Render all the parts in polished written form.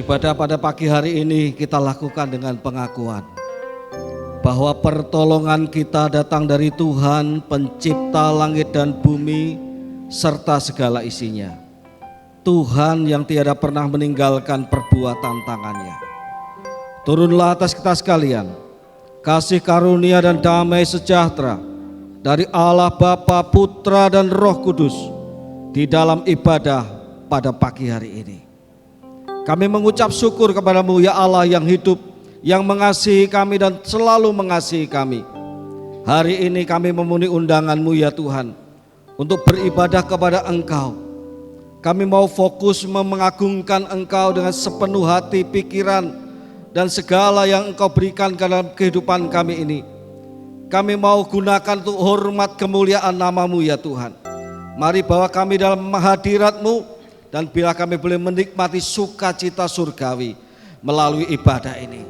Ibadah pada pagi hari ini kita lakukan dengan pengakuan bahwa pertolongan kita datang dari Tuhan, pencipta langit dan bumi serta segala isinya. Tuhan yang tiada pernah meninggalkan perbuatan tangannya. Turunlah atas kita sekalian kasih karunia dan damai sejahtera dari Allah Bapa, Putra dan Roh Kudus di dalam ibadah pada pagi hari ini. Kami mengucap syukur kepada-Mu ya Allah yang hidup, yang mengasihi kami dan selalu mengasihi kami. Hari ini kami memenuhi undangan-Mu ya Tuhan untuk beribadah kepada Engkau. Kami mau fokus mengagungkan Engkau dengan sepenuh hati, pikiran dan segala yang Engkau berikan dalam kehidupan kami ini. Kami mau gunakan untuk hormat kemuliaan nama-Mu ya Tuhan. Mari bawa kami dalam hadirat-Mu, dan bila kami boleh menikmati sukacita surgawi melalui ibadah ini.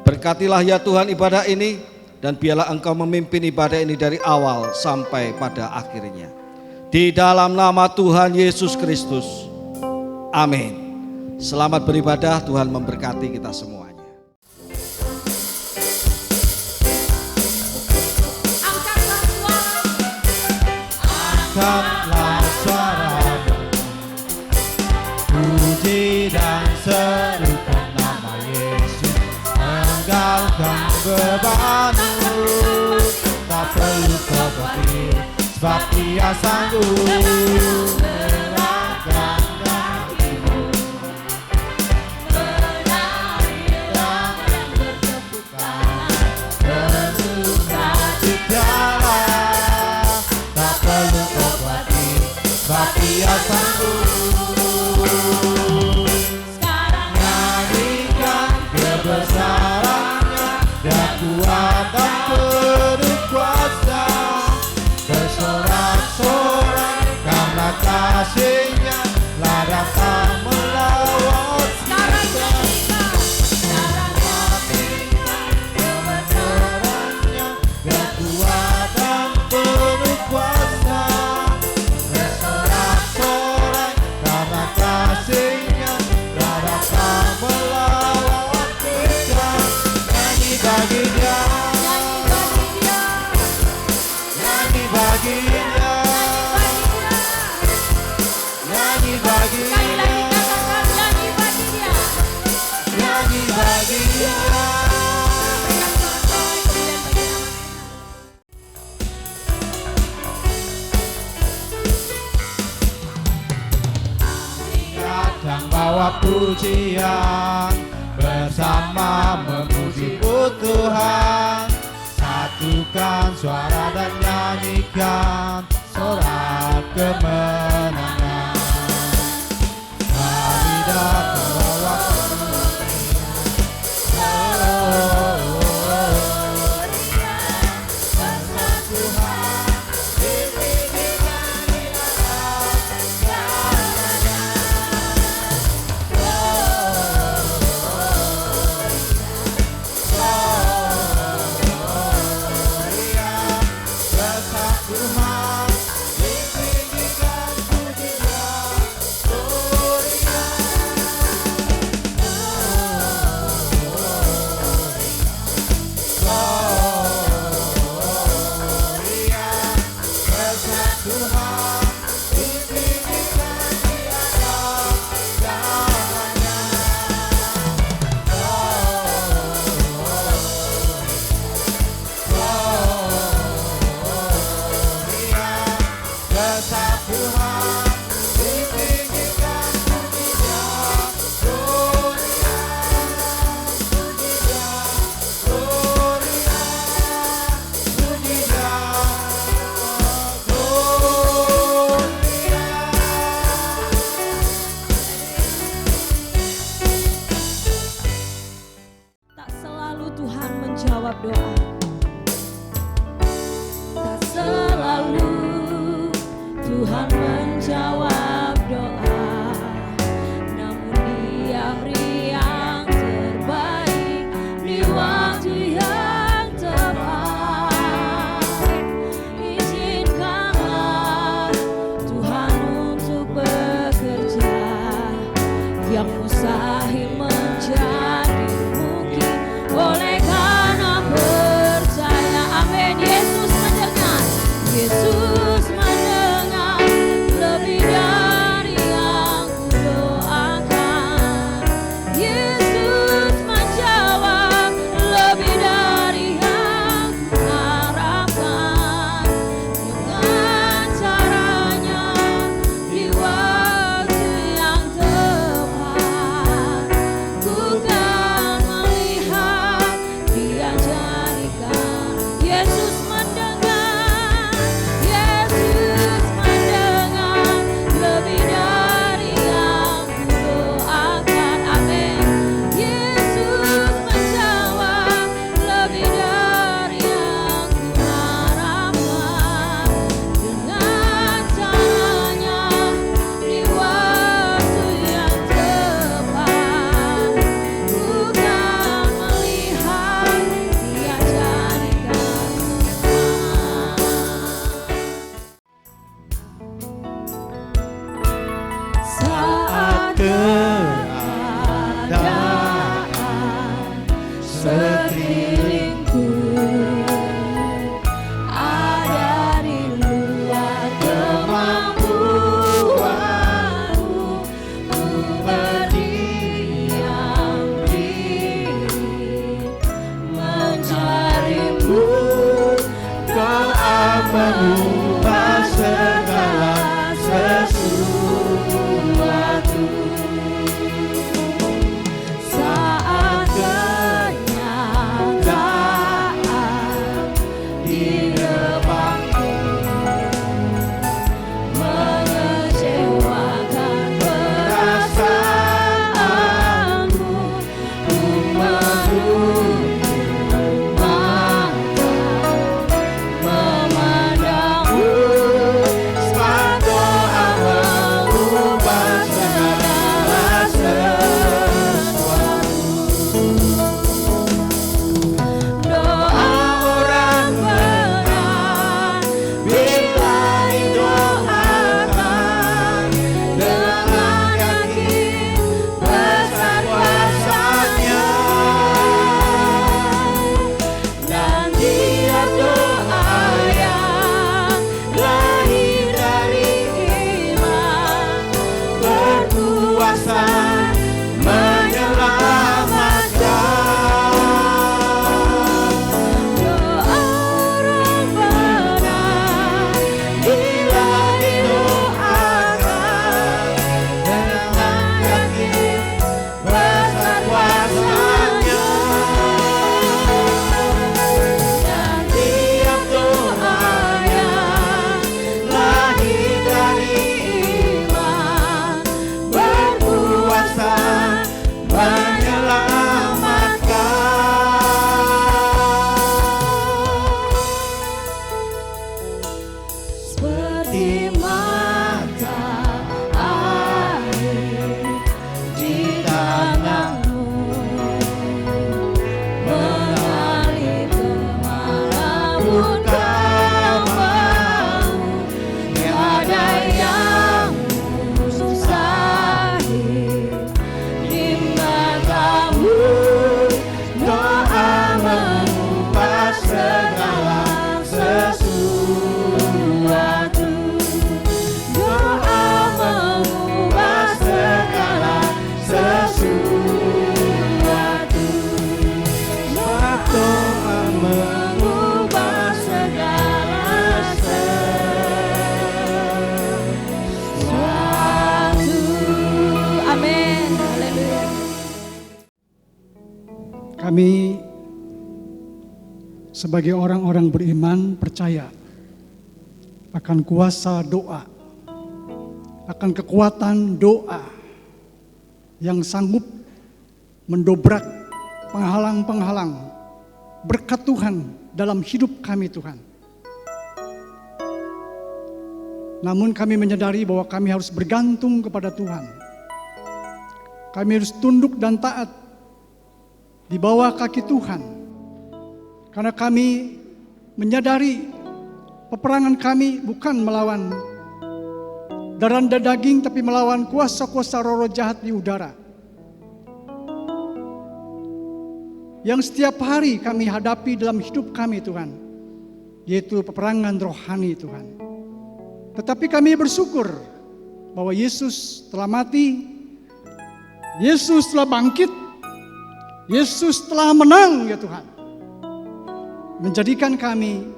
Berkatilah ya Tuhan ibadah ini, dan biarlah Engkau memimpin ibadah ini dari awal sampai pada akhirnya. Di dalam nama Tuhan Yesus Kristus, amin. Selamat beribadah, Tuhan memberkati kita semuanya. Angkatlah suara, puji dan serukan nama Yesus. Enggalkan bebanmu, tak perlu kau khawatir, sebab Ia sanggup merangkak kakimu. Menari damai yang bertepukan, bersukacitalah, tak perlu kau khawatir, sebab Ia sanggup. Sekarang nyanyikan kebesarannya, Dia kuat dan penuh kuasa, bersorak-sorai karena kasih-Nya, ladang tak melawan kita. Sekarang nyanyikan kebesarannya, Dia kuat dan penuh kuasa, bersorak-sorai karena kasih-Nya, ladang tak melawan kita. Nyanyi bagi Dia, nyanyi bagi Dia, nyanyi bagi Dia, nyanyi bagi Dia. Datang bawa pujian, bersama memuji Tuhan. Satukan suara dan nyanyikan sorak kemenangan. Mari datang bawa pujian, bersama Tuhan, ditinggikan di atas segalanya. Tuhan, ditinggikan puji-Nya, gloria. Gloria, besar Tuhan, ditinggikan di atas segalanya. Besar Tuhan, ditinggikan puji-Nya, gloria, puji-Nya, gloria, puji-Nya, gloria. Tak selalu Tuhan menjawab doa. Tak selalu Tuhan menjawab doa, namun Dia beri yang terbaik di waktu yang tepat. Izinkanlah Tuhan untuk bekerja yang mustahil mengubah segala sesuatu. Saat kenyataan di depanku mengecewakan perasaanku, ku menutup mata memandangmu. Sebab doa mengubah segala sesuatu. Doa orang benar bila didoakan dengan yakin besar kuasanya, dan tiap doa yang lahir dari iman berkuasa Menyelamatkan. doa orang benar bila didoakan dengan yakin besar kuasanya, dan tiap doa yang lahir dari iman berkuasa seperti mata air di tanganmu mengalir kemanapun kau mau. Tiada yang mustahil di matamu. Doa mengubah segala sesuatu. Doa mengubah segala sesuatu. Sebab doa Mengubah segala sesuatu. Amin. Haleluya. Kami sebagai orang-orang beriman percaya akan kuasa doa, akan kekuatan doa yang sanggup mendobrak penghalang-penghalang berkat Tuhan dalam hidup kami Tuhan. Namun kami menyadari bahwa kami harus bergantung kepada Tuhan. Kami harus tunduk dan taat di bawah kaki Tuhan. Karena kami menyadari peperangan kami bukan melawan darah dan daging, tapi melawan kuasa-kuasa roh jahat di udara. Yang setiap hari kami hadapi dalam hidup kami Tuhan, yaitu peperangan rohani Tuhan. Tetapi kami bersyukur bahwa Yesus telah mati, Yesus telah bangkit, Yesus telah menang ya Tuhan. Menjadikan kami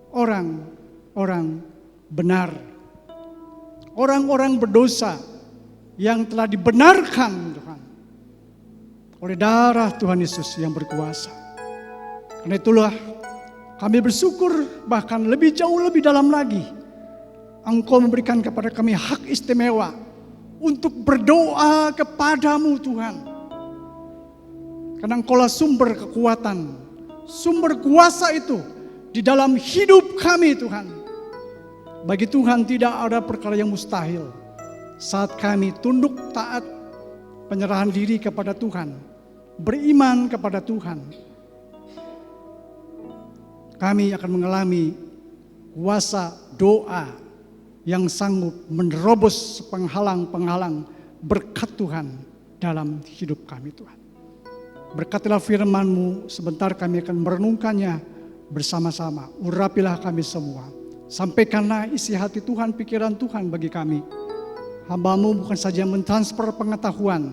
orang-orang benar, orang-orang berdosa yang telah dibenarkan Tuhan oleh darah Tuhan Yesus yang berkuasa. Karena itulah kami bersyukur, bahkan lebih jauh lebih dalam lagi, Engkau memberikan kepada kami hak istimewa untuk berdoa kepadamu Tuhan. Karena Engkaulah sumber kekuatan, sumber kuasa itu di dalam hidup kami Tuhan. Bagi Tuhan tidak ada perkara yang mustahil saat kami tunduk taat, penyerahan diri kepada Tuhan, beriman kepada Tuhan. Kami akan mengalami kuasa doa yang sanggup menerobos penghalang-penghalang berkat Tuhan dalam hidup kami Tuhan. Berkatilah firman-Mu, sebentar kami akan merenungkannya bersama-sama. Urapilah kami semua. Sampaikanlah isi hati Tuhan, pikiran Tuhan bagi kami. Hamba-Mu bukan saja mentransfer pengetahuan,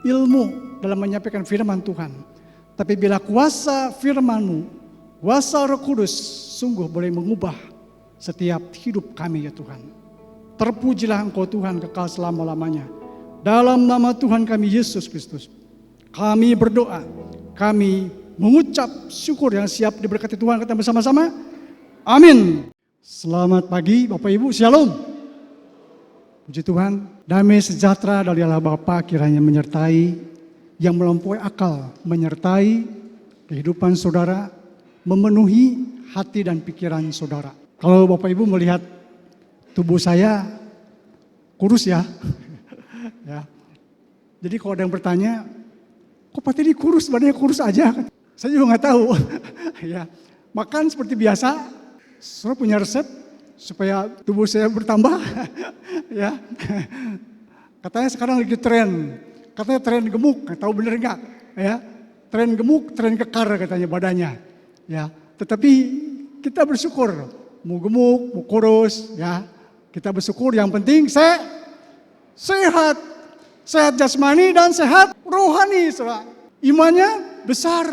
ilmu dalam menyampaikan firman Tuhan. Tapi bila kuasa firman-Mu, kuasa Roh Kudus sungguh boleh mengubah setiap hidup kami ya Tuhan. Terpujilah Engkau Tuhan kekal selama-lamanya. Dalam nama Tuhan kami Yesus Kristus, kami berdoa, kami mengucap syukur yang siap diberkati Tuhan kita bersama-sama. Amin. Selamat pagi Bapak Ibu, Shalom. Puji Tuhan, damai sejahtera dari Allah Bapa kiranya menyertai, yang melampaui akal, menyertai kehidupan saudara, memenuhi hati dan pikiran saudara. Kalau Bapak Ibu melihat tubuh saya kurus ya. Ya. Jadi kalau ada yang bertanya, kok Pak Teddy kurus, badannya kurus aja? Saya juga nggak tahu. Ya. Makan seperti biasa, saya punya resep supaya tubuh saya bertambah. Ya. Katanya sekarang lagi tren, katanya tren gemuk, nggak tahu bener nggak? Ya. Tren gemuk, tren kekar katanya badannya. Ya. Tetapi kita bersyukur, mau gemuk, mau kurus, ya. Kita bersyukur yang penting sehat, sehat jasmani dan sehat rohani, saudara. Imannya besar,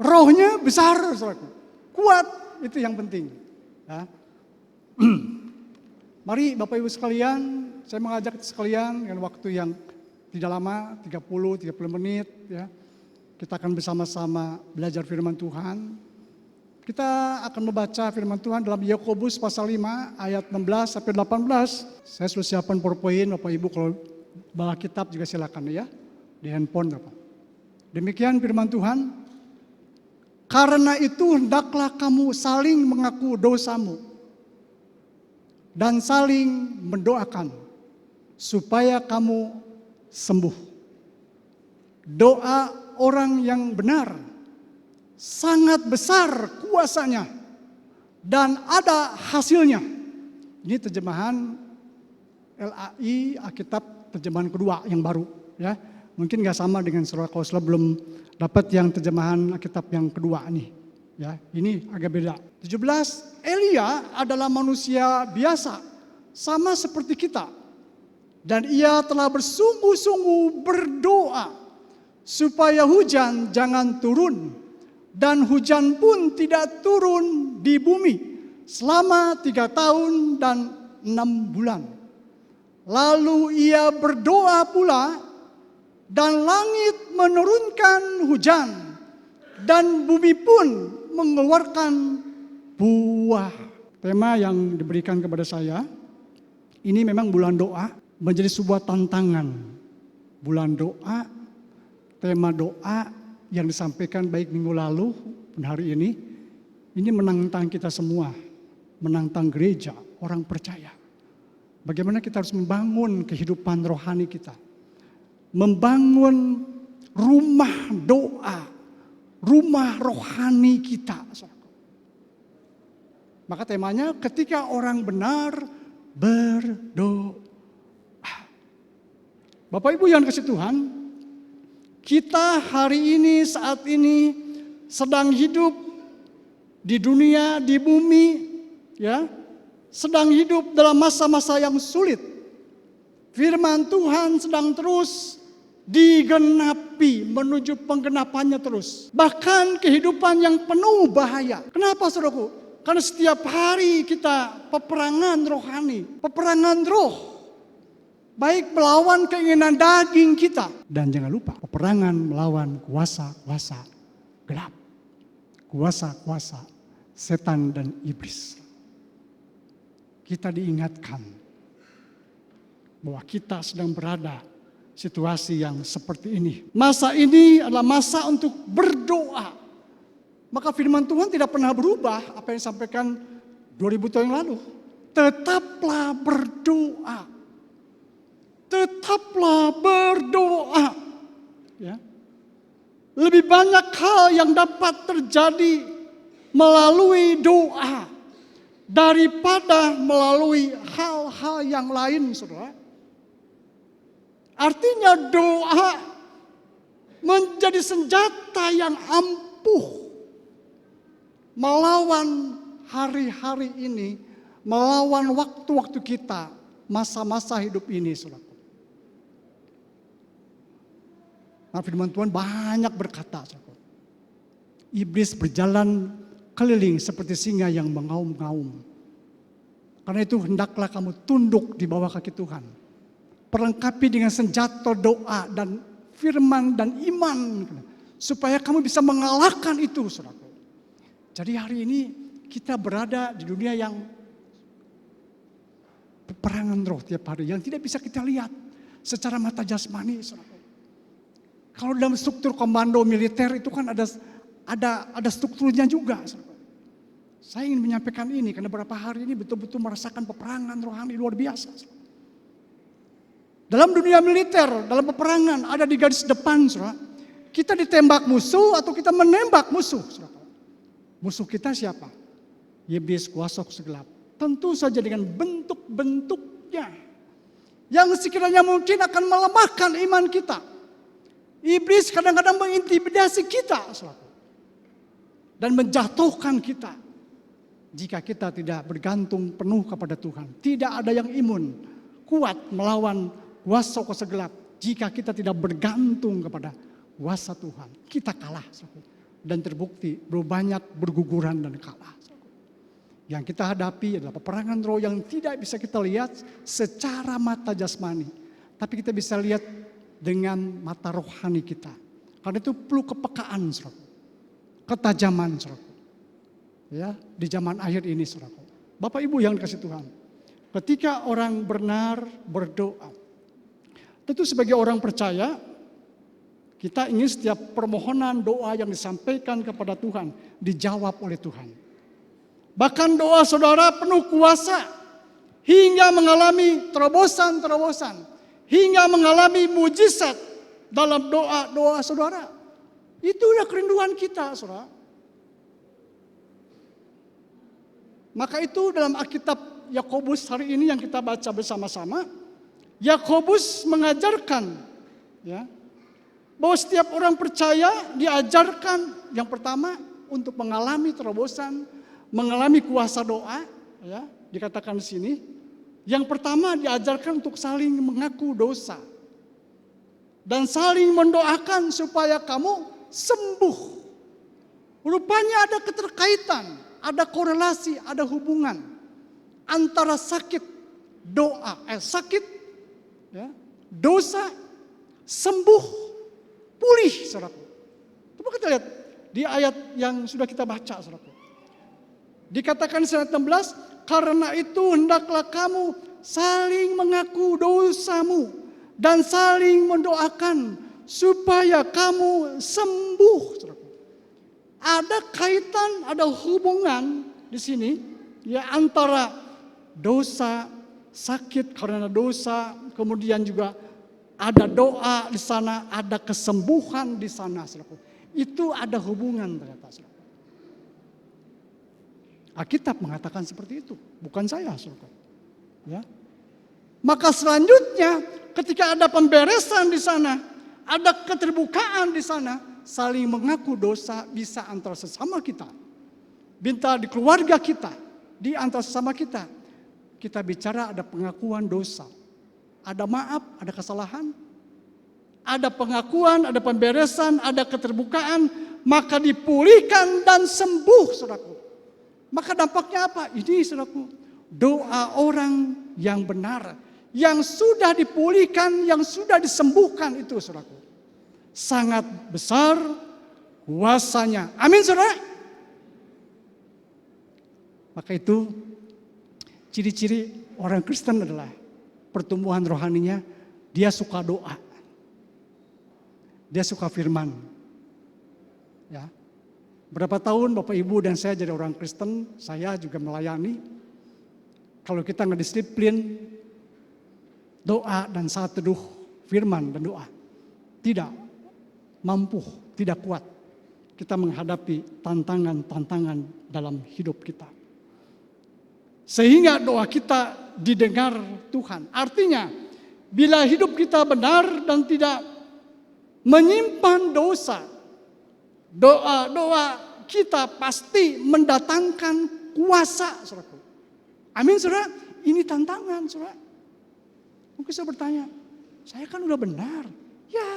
rohnya besar, saudara. Kuat, itu yang penting. Ya. Mari Bapak Ibu sekalian, saya mengajak sekalian dengan waktu yang tidak lama, 30 menit. Ya. Kita akan bersama-sama belajar firman Tuhan. Kita akan membaca firman Tuhan dalam Yakobus pasal 5 ayat 16 sampai 18. Saya sudah siapkan PowerPoint, Bapak Ibu kalau bawa kitab juga silakan ya, di handphone Bapak. Demikian firman Tuhan. Karena itu hendaklah kamu saling mengaku dosamu dan saling mendoakan supaya kamu sembuh. Doa orang yang benar sangat besar kuasanya dan ada hasilnya. Ini terjemahan LAI Alkitab terjemahan kedua yang baru ya. Mungkin nggak sama dengan saudara kalau saudara belum dapat yang terjemahan Alkitab yang kedua nih. Ya, ini agak beda. 17, Elia adalah manusia biasa sama seperti kita. Dan ia telah bersungguh-sungguh berdoa supaya hujan jangan turun. Dan hujan pun tidak turun di bumi selama 3 tahun dan 6 bulan. Lalu ia berdoa pula dan langit menurunkan hujan dan bumi pun mengeluarkan buah. Tema yang diberikan kepada saya, ini memang bulan doa menjadi sebuah tantangan. Bulan doa, tema doa yang disampaikan baik minggu lalu dan hari ini menantang kita semua, menantang gereja, orang percaya. Bagaimana kita harus membangun kehidupan rohani kita, membangun rumah doa, rumah rohani kita. Maka temanya ketika orang benar berdoa. Bapak Ibu yang dikasihi Tuhan, kita hari ini, saat ini sedang hidup di dunia, di bumi, ya, sedang hidup dalam masa-masa yang sulit. Firman Tuhan sedang terus digenapi, menuju penggenapannya terus. Bahkan kehidupan yang penuh bahaya. Kenapa saudaraku? Karena setiap hari kita peperangan rohani, peperangan roh. Baik melawan keinginan daging kita. Dan jangan lupa, peperangan melawan kuasa-kuasa gelap. Kuasa-kuasa setan dan iblis. Kita diingatkan bahwa kita sedang berada situasi yang seperti ini. Masa ini adalah masa untuk berdoa. Maka firman Tuhan tidak pernah berubah apa yang disampaikan 2000 tahun yang lalu. Tetaplah berdoa. Tetaplah berdoa. Ya. Lebih banyak hal yang dapat terjadi melalui doa daripada melalui hal-hal yang lain, saudara. Artinya doa menjadi senjata yang ampuh melawan hari-hari ini, melawan waktu-waktu kita, masa-masa hidup ini, saudara. Nah, firman Tuhan banyak berkata, iblis berjalan keliling seperti singa yang mengaum-ngaum. Karena itu hendaklah kamu tunduk di bawah kaki Tuhan. Perlengkapi dengan senjata doa dan firman dan iman. Supaya kamu bisa mengalahkan itu, saudaraku. Jadi hari ini kita berada di dunia yang peperangan roh tiap hari. Yang tidak bisa kita lihat secara mata jasmani, saudaraku. Kalau dalam struktur komando militer itu kan ada strukturnya juga, saudaraku. Saya ingin menyampaikan ini karena beberapa hari ini betul-betul merasakan peperangan rohani luar biasa. Dalam dunia militer, dalam peperangan ada di garis depan, saudara. Kita ditembak musuh atau kita menembak musuh, saudara. Musuh kita siapa? Iblis kuasa gelap. Tentu saja dengan bentuk-bentuknya yang sekiranya mungkin akan melemahkan iman kita. Iblis kadang-kadang mengintimidasi kita, saudara. Dan menjatuhkan kita. Jika kita tidak bergantung penuh kepada Tuhan. Tidak ada yang imun, kuat melawan kuasa gelap. Jika kita tidak bergantung kepada kuasa Tuhan. Kita kalah. Dan terbukti banyak berguguran dan kalah. Yang kita hadapi adalah peperangan roh yang tidak bisa kita lihat secara mata jasmani. Tapi kita bisa lihat dengan mata rohani kita. Karena itu perlu kepekaan, saudara. Ketajaman, saudara. Ya, di zaman akhir ini, saudara. Bapak Ibu yang dikasihi Tuhan. Ketika orang benar berdoa. Tentu sebagai orang percaya, kita ingin setiap permohonan doa yang disampaikan kepada Tuhan dijawab oleh Tuhan. Bahkan doa saudara penuh kuasa hingga mengalami terobosan-terobosan, hingga mengalami mujizat dalam doa-doa saudara. Itulah kerinduan kita, saudara. Maka itu dalam Alkitab Yakobus hari ini yang kita baca bersama-sama, Yakobus mengajarkan ya, bahwa setiap orang percaya diajarkan yang pertama untuk mengalami terobosan, mengalami kuasa doa, ya, dikatakan di sini. Yang pertama diajarkan untuk saling mengaku dosa dan saling mendoakan supaya kamu sembuh. Rupanya ada keterkaitan, ada korelasi, ada hubungan antara sakit ya, dosa, sembuh, pulih, saudaraku. Coba kita lihat di ayat yang sudah kita baca, saudaraku. Dikatakan di ayat 16, karena itu hendaklah kamu saling mengaku dosamu dan saling mendoakan supaya kamu sembuh, saudaraku. Ada kaitan, ada hubungan di sini ya antara dosa, sakit karena dosa, kemudian juga ada doa di sana, ada kesembuhan di sana, saudaraku. Itu ada hubungan ternyata, saudaraku. Alkitab mengatakan seperti itu, bukan saya, saudaraku. Ya. Maka selanjutnya ketika ada pemberesan di sana, ada keterbukaan di sana, saling mengaku dosa bisa antara sesama kita. Bisa di keluarga kita, di antara sesama kita. Kita bicara ada pengakuan dosa. Ada maaf, ada kesalahan. Ada pengakuan, ada pemberesan, ada keterbukaan. Maka dipulihkan dan sembuh, saudaraku. Maka dampaknya apa? Ini, saudaraku, doa orang yang benar. Yang sudah dipulihkan, yang sudah disembuhkan itu, saudaraku. Sangat besar kuasanya. Amin, saudara. Maka itu ciri-ciri orang Kristen adalah pertumbuhan rohaninya, dia suka doa. Dia suka firman. Ya. Berapa tahun Bapak Ibu dan saya jadi orang Kristen, saya juga melayani. Kalau kita nggak disiplin doa dan saat teduh firman dan doa, tidak mampu, tidak kuat kita menghadapi tantangan-tantangan dalam hidup kita. Sehingga doa kita didengar Tuhan. Artinya, bila hidup kita benar dan tidak menyimpan dosa, doa-doa kita pasti mendatangkan kuasa, saudaraku. Amin, saudara. Ini tantangan, saudara. Mungkin saya bertanya, saya kan udah benar. Ya.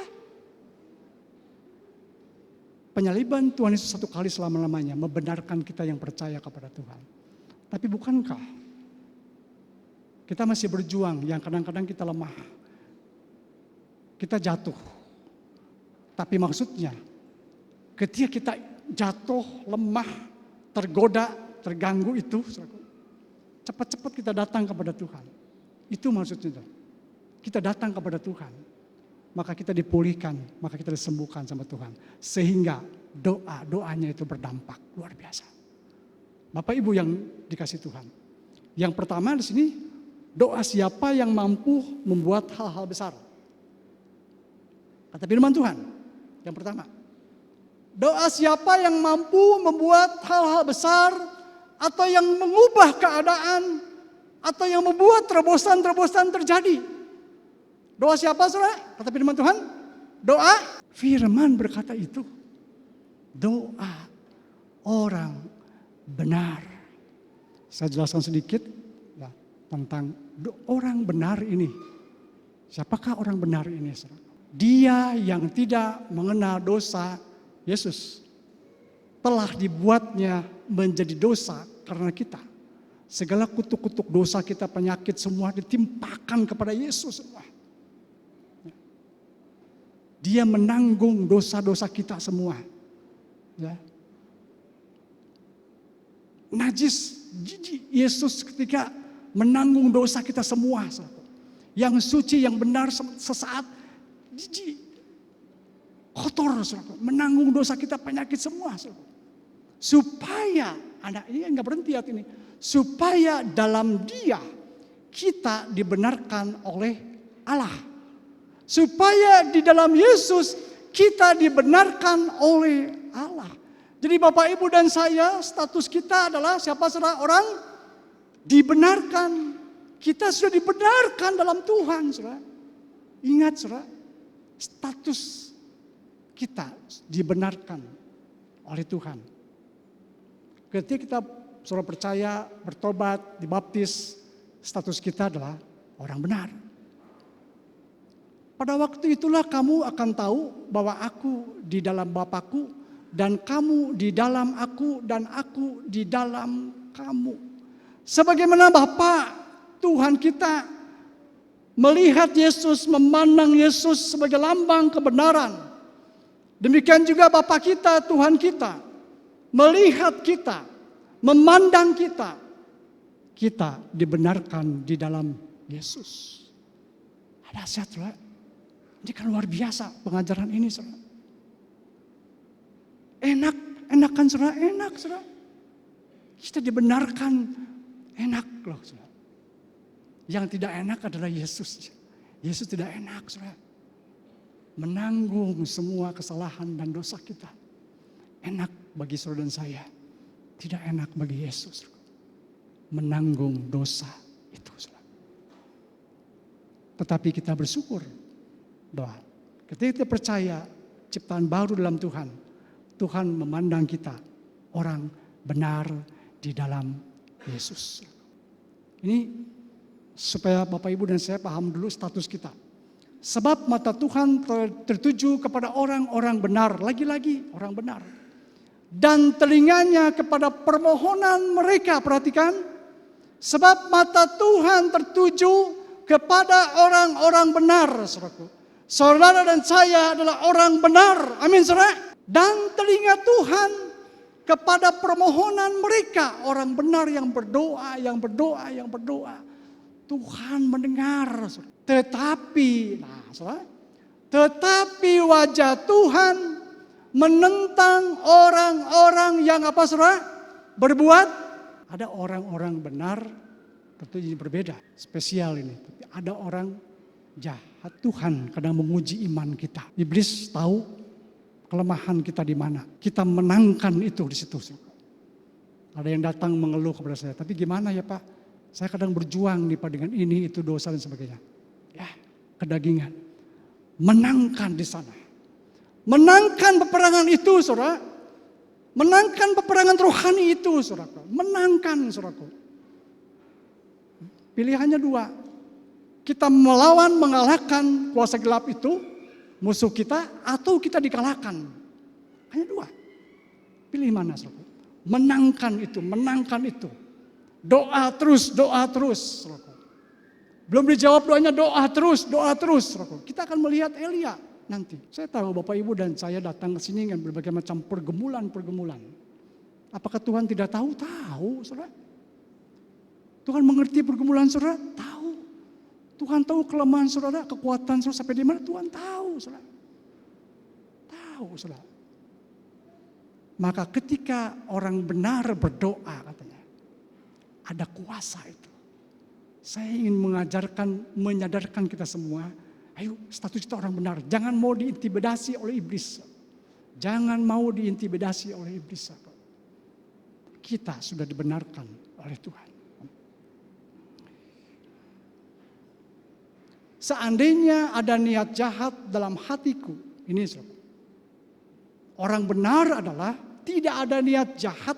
penyaliban Tuhan Yesus satu kali selama-lamanya membenarkan kita yang percaya kepada Tuhan. Tapi bukankah kita masih berjuang yang kadang-kadang kita lemah, kita jatuh. Tapi maksudnya ketika kita jatuh, lemah, tergoda, terganggu itu, cepat-cepat kita datang kepada Tuhan. Itu maksudnya. Kita datang kepada Tuhan, maka kita dipulihkan, maka kita disembuhkan sama Tuhan. Sehingga doanya itu berdampak luar biasa. Bapak Ibu yang dikasih Tuhan. Yang pertama di sini, doa siapa yang mampu membuat hal-hal besar. Kata firman Tuhan, yang pertama. Doa siapa yang mampu membuat hal-hal besar atau yang mengubah keadaan atau yang membuat terobosan-terobosan terjadi. Doa siapa saudara? Kata firman Tuhan. Doa firman berkata itu. Doa orang benar. Saya jelaskan sedikit ya, tentang orang benar ini. Siapakah orang benar ini saudara? Dia yang tidak mengenal dosa Yesus. Telah dibuatnya menjadi dosa karena kita. Segala kutuk-kutuk dosa kita, penyakit semua ditimpakan kepada Yesus semua. Dia menanggung dosa-dosa kita semua. Ya. Najis, jijik Yesus ketika menanggung dosa kita semua. Yang suci, yang benar sesaat, jijik, kotor, menanggung dosa kita, penyakit semua. Supaya, anak ini enggak berhenti hati ini. Supaya dalam Dia kita dibenarkan oleh Allah. Supaya di dalam Yesus kita dibenarkan oleh Allah. Jadi Bapak Ibu dan saya, status kita adalah siapa saudara? Orang dibenarkan. Kita sudah dibenarkan dalam Tuhan saudara. Ingat saudara, status kita dibenarkan oleh Tuhan. Ketika kita saudara percaya, bertobat, dibaptis, status kita adalah orang benar. Pada waktu itulah kamu akan tahu bahwa aku di dalam Bapakku dan kamu di dalam aku dan aku di dalam kamu. Sebagaimana Bapa Tuhan kita melihat Yesus, memandang Yesus sebagai lambang kebenaran. Demikian juga Bapa kita, Tuhan kita melihat kita, memandang kita. Kita dibenarkan di dalam Yesus. Ada dahsyat, saudara. Ini kan luar biasa pengajaran ini, saudara. Enak kan saudara? Enak, saudara. Kita dibenarkan enak loh, saudara. Yang tidak enak adalah Yesus. Yesus tidak enak, saudara. Menanggung semua kesalahan dan dosa kita. Enak bagi saudara dan saya. Tidak enak bagi Yesus. Menanggung dosa itu, saudara. Tetapi kita bersyukur bahwa ketika kita percaya ciptaan baru dalam Tuhan, Tuhan memandang kita orang benar di dalam Yesus. Ini supaya Bapak Ibu dan saya paham dulu status kita. Sebab mata Tuhan tertuju kepada orang-orang benar, lagi-lagi orang benar. Dan telinganya kepada permohonan mereka, perhatikan. Sebab mata Tuhan tertuju kepada orang-orang benar, saudaraku. Saudara dan saya adalah orang benar. Amin, saudara. Dan telinga Tuhan kepada permohonan mereka. Orang benar yang berdoa, yang berdoa, yang berdoa. Tuhan mendengar. Saudara. Tetapi wajah Tuhan menentang orang-orang yang apa, saudara? Berbuat. Ada orang-orang benar, tentu ini berbeda. Spesial ini. Tapi ada orang jahat. Tuhan kadang menguji iman kita. Iblis tahu kelemahan kita di mana. Kita menangkan itu di situ. Ada yang datang mengeluh kepada saya. Tapi gimana ya Pak? Saya kadang berjuang nih Pak dengan ini, itu dosa dan sebagainya. Ya, kedagingan. Menangkan di sana. Menangkan peperangan itu, saudara. Menangkan peperangan rohani itu, saudara. Menangkan, saudaraku. Pilihannya dua. Kita melawan, mengalahkan kuasa gelap itu, musuh kita, atau kita dikalahkan. Hanya 2. Pilih mana, saudaraku? Menangkan itu. Doa terus, saudaraku. Belum dijawab doanya, doa terus, saudaraku. Kita akan melihat Elia nanti. Saya tahu Bapak Ibu dan saya datang ke sini dengan berbagai macam pergumulan. Apakah Tuhan tidak tahu? Tahu, saudara. Tuhan mengerti pergumulan saudara? Tahu. Tuhan tahu kelemahan saudara, kekuatan saudara sampai di mana? Tuhan tahu, saudara. Tahu, saudara. Maka ketika orang benar berdoa, katanya, ada kuasa itu. Saya ingin menyadarkan kita semua, ayo status kita orang benar. Jangan mau diintimidasi oleh iblis. Kita sudah dibenarkan oleh Tuhan. Seandainya ada niat jahat dalam hatiku, ini saudara. Orang benar adalah tidak ada niat jahat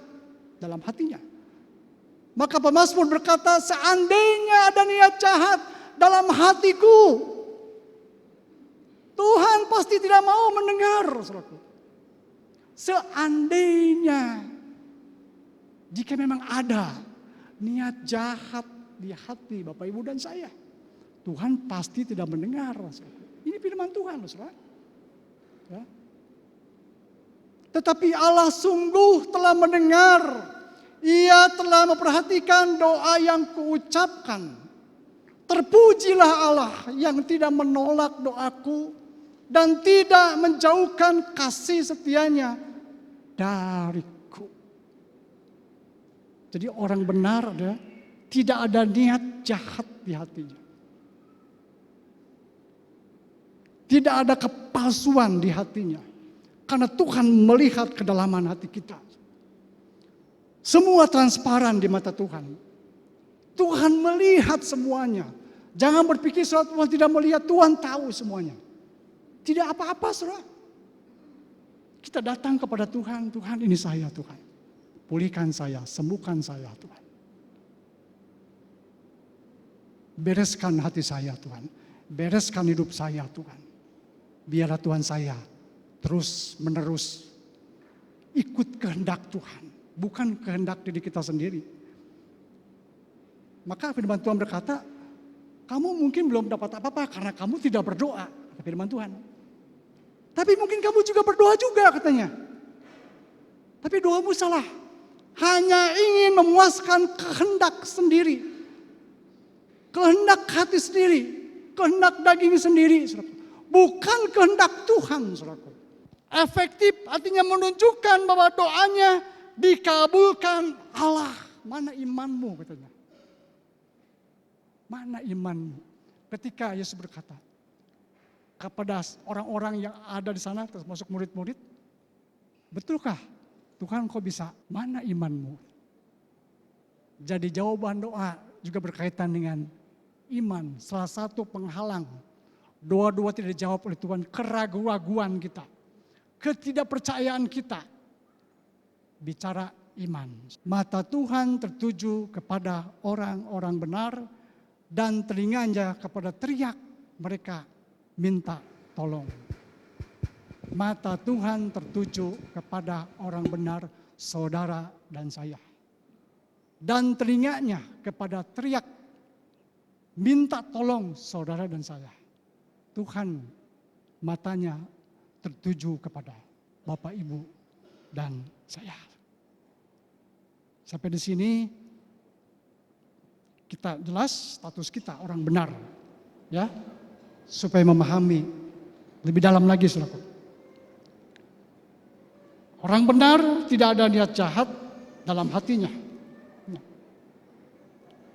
dalam hatinya. Maka pemazmur berkata, seandainya ada niat jahat dalam hatiku, Tuhan pasti tidak mau mendengar, saudaraku. Seandainya, jika memang ada niat jahat di hati Bapak Ibu dan saya, Tuhan pasti tidak mendengar, saudaraku. Ini firman Tuhan, saudara. Ya. Tetapi Allah sungguh telah mendengar. Ia telah memperhatikan doa yang kuucapkan. Terpujilah Allah yang tidak menolak doaku dan tidak menjauhkan kasih setianya dariku. Jadi orang benar ada, tidak ada niat jahat di hatinya. Tidak ada kepalsuan di hatinya. Karena Tuhan melihat kedalaman hati kita. Semua transparan di mata Tuhan. Tuhan melihat semuanya. Jangan berpikir saudara Tuhan tidak melihat, Tuhan tahu semuanya. Tidak apa-apa saudara. Kita datang kepada Tuhan, Tuhan ini saya Tuhan. Pulihkan saya, sembuhkan saya Tuhan. Bereskan hati saya Tuhan. Bereskan hidup saya Tuhan. Biarlah Tuhan saya terus menerus ikut kehendak Tuhan, bukan kehendak diri kita sendiri. Maka firman Tuhan berkata, kamu mungkin belum dapat apa-apa karena kamu tidak berdoa, kata firman Tuhan. Tapi mungkin kamu juga berdoa juga katanya. Tapi doamu salah, hanya ingin memuaskan kehendak sendiri, kehendak hati sendiri, kehendak daging sendiri, bukan kehendak Tuhan, saudaraku. Efektif artinya menunjukkan bahwa doanya dikabulkan Allah. Mana imanmu katanya? Mana imanmu? Ketika Yesus berkata kepada orang-orang yang ada di sana, termasuk murid-murid, betulkah Tuhan kau bisa? Mana imanmu? Jadi jawaban doa juga berkaitan dengan iman. Salah satu penghalang doa-doa tidak dijawab oleh Tuhan, keraguan kita. Ketidakpercayaan kita, bicara iman. Mata Tuhan tertuju kepada orang-orang benar dan telinganya kepada teriak mereka minta tolong. Mata Tuhan tertuju kepada orang benar, saudara dan saya. Dan telinganya kepada teriak minta tolong saudara dan saya. Tuhan matanya tertuju kepada Bapak, Ibu, dan saya. Sampai di sini kita jelas status kita orang benar, ya, supaya memahami lebih dalam lagi, saudaraku. Orang benar tidak ada niat jahat dalam hatinya.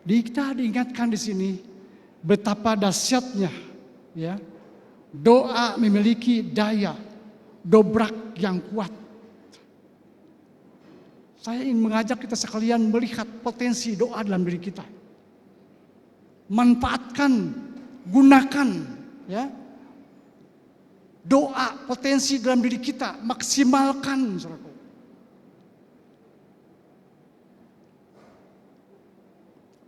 Kita diingatkan di sini betapa dahsyatnya, ya. Doa memiliki daya dobrak yang kuat. Saya ingin mengajak kita sekalian melihat potensi doa dalam diri kita. Manfaatkan, gunakan, ya, doa potensi dalam diri kita, maksimalkan, saudaraku.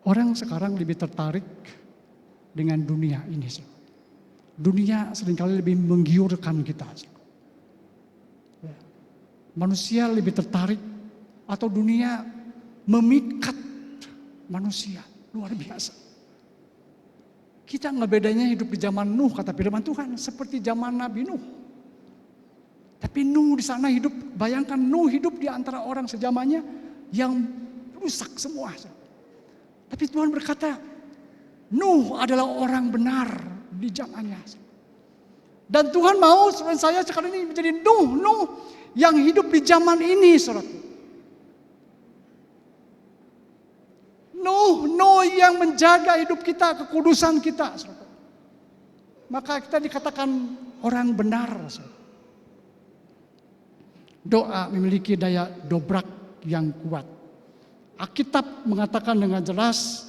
Orang sekarang lebih tertarik dengan dunia ini, saudara. Dunia seringkali lebih menggiurkan kita. manusia lebih tertarik atau dunia memikat manusia. Luar biasa. Kita nggak bedanya hidup di zaman Nuh, kata firman Tuhan, seperti zaman Nabi Nuh. Tapi Nuh di sana hidup, bayangkan Nuh hidup di antara orang sejamannya yang rusak semua. Tapi Tuhan berkata, Nuh adalah orang benar di zamannya. Dan Tuhan mau saya sekarang ini menjadi Nuh yang hidup di zaman ini, saudaraku. Nuh yang menjaga hidup kita, kekudusan kita, saudaraku. Maka kita dikatakan orang benar, saudaraku. Doa memiliki daya dobrak yang kuat. Alkitab mengatakan dengan jelas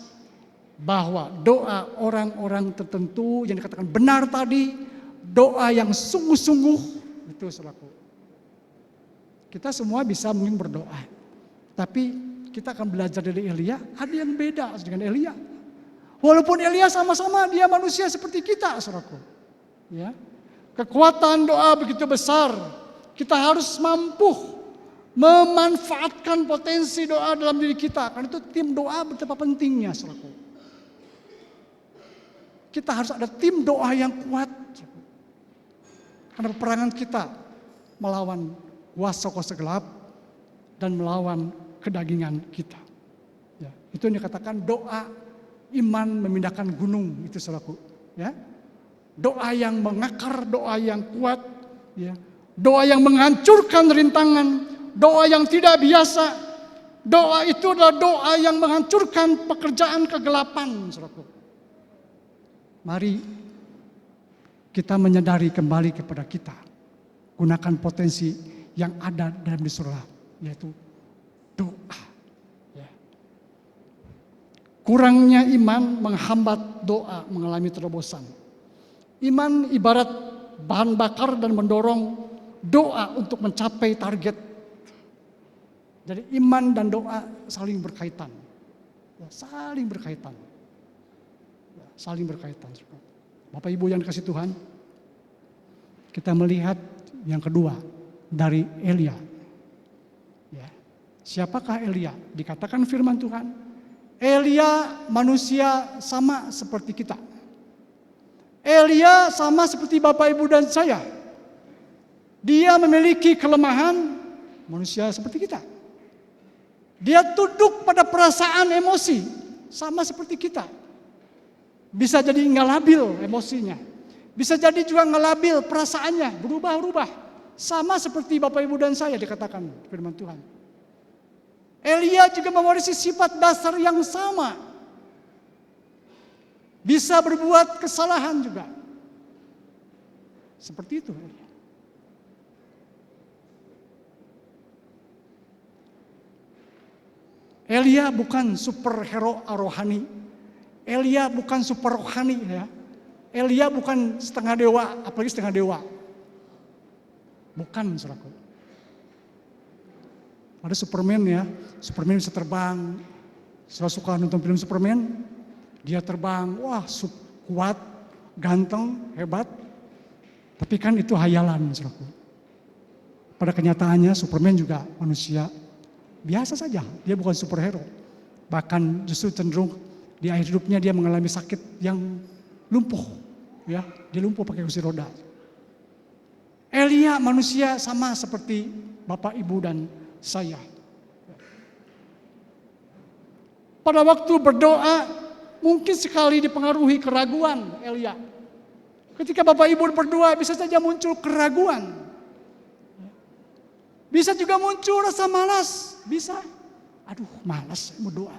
bahwa doa orang-orang tertentu yang dikatakan benar tadi, doa yang sungguh-sungguh, itu saudaraku. Kita semua bisa mungkin berdoa, tapi kita akan belajar dari Elia, ada yang beda dengan Elia. Walaupun Elia sama-sama dia manusia seperti kita, saudaraku. Ya. Kekuatan doa begitu besar, kita harus mampu memanfaatkan potensi doa dalam diri kita. Karena itu tim doa betapa pentingnya, saudaraku. Kita harus ada tim doa yang kuat. Karena peperangan kita melawan kuasa-kuasa gelap dan melawan kedagingan kita. Ya, itu yang dikatakan doa iman memindahkan gunung, itu saudaraku. Ya, doa yang mengakar, doa yang kuat. Ya, doa yang menghancurkan rintangan, doa yang tidak biasa. Doa itu adalah doa yang menghancurkan pekerjaan kegelapan, saudaraku. Mari kita menyadari kembali kepada kita. Gunakan potensi yang ada dalam di surga, yaitu doa. Ya. Kurangnya iman menghambat doa mengalami terobosan. Iman ibarat bahan bakar dan mendorong doa untuk mencapai target. Jadi iman dan doa saling berkaitan. Ya, saling berkaitan. Ya, saling berkaitan. Bapak Ibu yang dikasihi Tuhan, kita melihat yang kedua dari Elia. Ya. Siapakah Elia? Dikatakan firman Tuhan, Elia manusia sama seperti kita. Elia sama seperti Bapak Ibu dan saya. Dia memiliki kelemahan manusia seperti kita. Dia tunduk pada perasaan emosi sama seperti kita. Bisa jadi nggak labil emosinya. Bisa jadi juga nggak labil perasaannya, berubah-ubah. Sama seperti Bapak Ibu dan saya, dikatakan firman Tuhan. Elia juga mewarisi sifat dasar yang sama. Bisa berbuat kesalahan juga. Seperti itu. Elia bukan superhero rohani. Elia bukan super rohani, ya. Elia bukan setengah dewa, apalagi setengah dewa. Bukan, saudaraku. Ada Superman, ya. Superman bisa terbang. Saya suka nonton film Superman. Dia terbang, wah kuat, ganteng, hebat. Tapi kan itu hayalan, saudaraku. Pada kenyataannya Superman juga manusia biasa saja. Dia bukan superhero. Bahkan justru cenderung di akhir hidupnya dia mengalami sakit yang lumpuh. Ya, dia lumpuh pakai kursi roda. Elia manusia sama seperti Bapak, Ibu, dan saya. Pada waktu berdoa, mungkin sekali dipengaruhi keraguan Elia. Ketika Bapak Ibu berdoa, bisa saja muncul keraguan. Bisa juga muncul rasa malas. Bisa. Aduh, malas mau doa.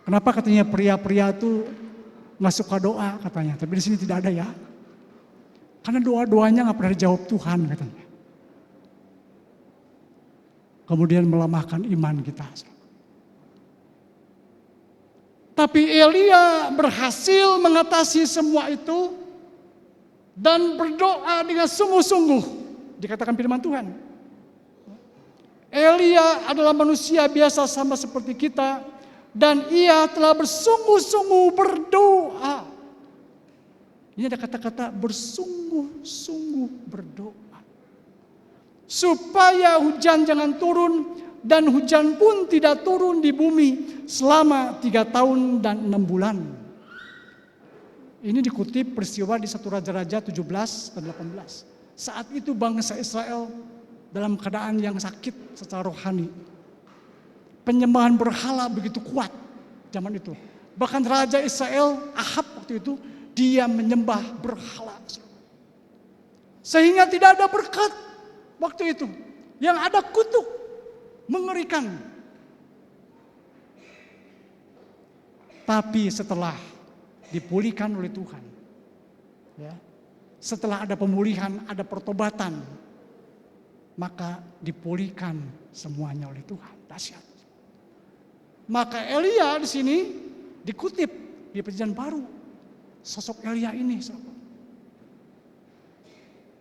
Kenapa katanya pria-pria itu nggak suka doa katanya. Tapi di sini tidak ada, ya. Karena doa-doanya nggak pernah dijawab Tuhan katanya. Kemudian melemahkan iman kita. Tapi Elia berhasil mengatasi semua itu dan berdoa dengan sungguh-sungguh. Dikatakan firman Tuhan. Elia adalah manusia biasa sama seperti kita dan ia telah bersungguh-sungguh berdoa. Ini ada kata-kata bersungguh-sungguh berdoa. supaya hujan jangan turun dan hujan pun tidak turun di bumi selama 3 tahun dan 6 bulan. Ini dikutip peristiwa di 1 Raja-Raja 17 dan 18. Saat itu bangsa Israel dalam keadaan yang sakit secara rohani. Penyembahan berhala begitu kuat zaman itu. Bahkan Raja Israel Ahab waktu itu dia menyembah berhala. Sehingga tidak ada berkat waktu itu. Yang ada kutuk mengerikan. Tapi setelah dipulihkan oleh Tuhan, ya, setelah ada pemulihan, ada pertobatan, maka dipulihkan semuanya oleh Tuhan. Dahsyat. Maka Elia di sini dikutip di Perjanjian Baru. Sosok Elia ini,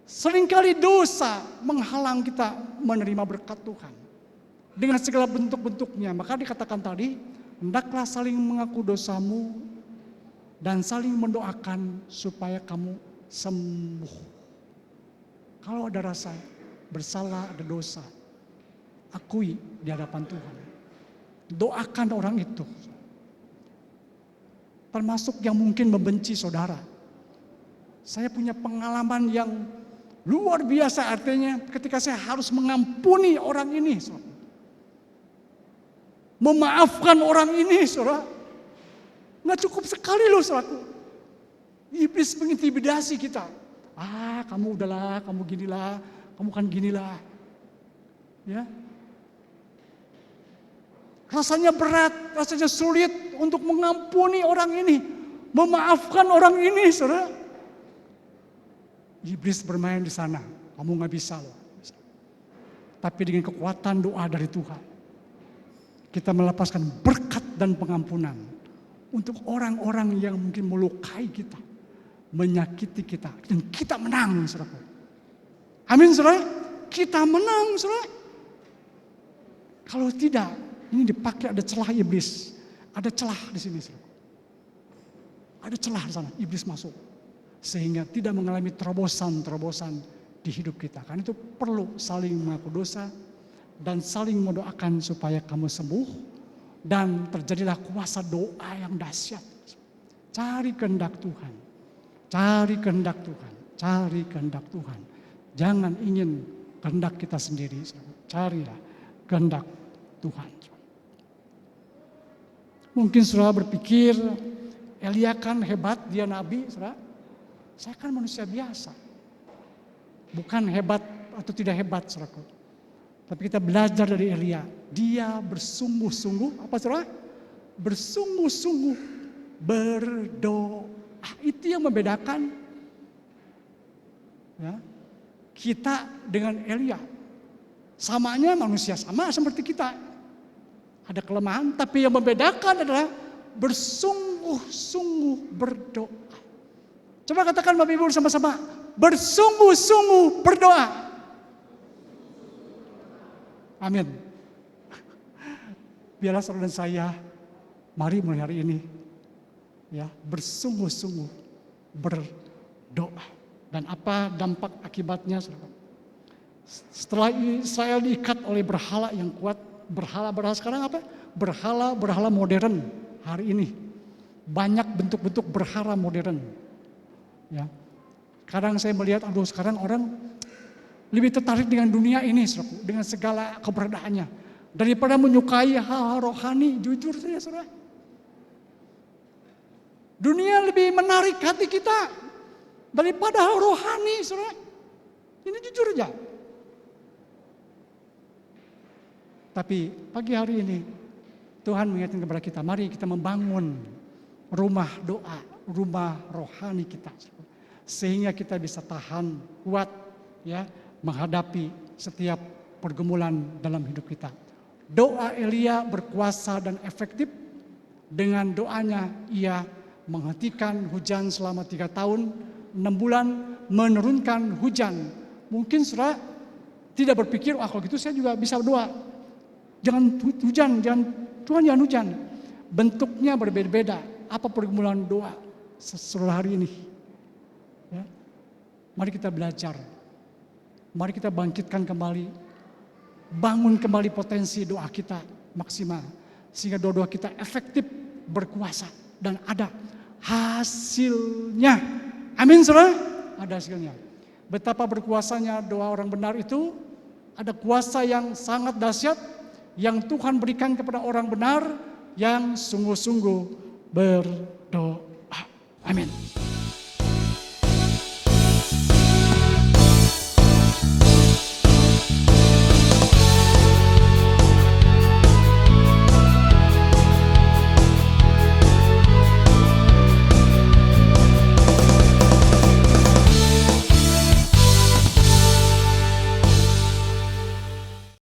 seringkali dosa menghalang kita menerima berkat Tuhan dengan segala bentuk-bentuknya. Maka dikatakan tadi, hendaklah saling mengaku dosamu dan saling mendoakan supaya kamu sembuh. Kalau ada rasa bersalah, ada dosa, akui di hadapan Tuhan. Doakan orang itu. Termasuk yang mungkin membenci saudara. Saya punya pengalaman yang luar biasa, artinya ketika saya harus mengampuni orang ini, saudara. Memaafkan orang ini, saudara. Nggak cukup sekali loh, saudara. Iblis mengintimidasi kita. Kamu udahlah, kamu ginilah, kamu kan ginilah. Ya. Rasanya berat, rasanya sulit untuk mengampuni orang ini, memaafkan orang ini, saudara. Iblis bermain di sana, kamu nggak bisa loh. Tapi dengan kekuatan doa dari Tuhan, kita melepaskan berkat dan pengampunan untuk orang-orang yang mungkin melukai kita, menyakiti kita, dan kita menang, saudara. Amin, saudara. Kita menang, saudara. Kalau tidak, ini dipakai ada celah iblis, ada celah di sini, saudara. Ada celah di sana, iblis masuk. Sehingga tidak mengalami terobosan-terobosan di hidup kita. Karena itu perlu saling mengaku dosa dan saling mendoakan supaya kamu sembuh. Dan terjadilah kuasa doa yang dahsyat. Cari kehendak Tuhan. Cari kehendak Tuhan. Cari kehendak Tuhan. Jangan ingin kehendak kita sendiri. Carilah kehendak Tuhan. Mungkin saudara berpikir, Elia kan hebat, dia nabi, saudara. Saya kan manusia biasa. Bukan hebat atau tidak hebat, saudara. Tapi kita belajar dari Elia. Dia bersungguh-sungguh, apa saudara? Bersungguh-sungguh berdoa. Itu yang membedakan ya, kita dengan Elia. Samanya manusia sama seperti kita. Ada kelemahan, tapi yang membedakan adalah bersungguh-sungguh berdoa. Coba katakan Bapak Ibu sama-sama, bersungguh-sungguh berdoa. Amin. Biarlah saudara dan saya, mari mulai hari ini, ya, bersungguh-sungguh berdoa. Dan apa dampak akibatnya, saudara? Setelah Israel diikat oleh berhala yang kuat, berhala sekarang apa? Berhala modern hari ini. Banyak bentuk-bentuk berhala modern. Ya. Kadang saya melihat, sekarang orang lebih tertarik dengan dunia ini, saudara, dengan segala keberadaannya, daripada menyukai hal-hal rohani. Jujur saja, saudara. Dunia lebih menarik hati kita daripada hal rohani, saudara. Ini jujur aja. Tapi pagi hari ini Tuhan mengingatkan kepada kita, mari kita membangun rumah doa, rumah rohani kita, sehingga kita bisa tahan, kuat, ya, menghadapi setiap pergumulan dalam hidup kita. Doa Elia berkuasa dan efektif. Dengan doanya ia menghentikan hujan selama 3 tahun, 6 bulan, menurunkan hujan. Mungkin saudara tidak berpikir, kalau gitu saya juga bisa berdoa. Jangan hujan, Tuhan jangan hujan. Bentuknya berbeda-beda. Apa pergumulan doa seluruh hari ini? Ya. Mari kita belajar Mari kita bangkitkan kembali, bangun kembali potensi doa kita maksimal. Sehingga doa-doa kita efektif, berkuasa, dan ada hasilnya. Amin saudara? Ada hasilnya. Betapa berkuasanya doa orang benar itu, ada kuasa yang sangat dahsyat yang Tuhan berikan kepada orang benar yang sungguh-sungguh berdoa. Amin.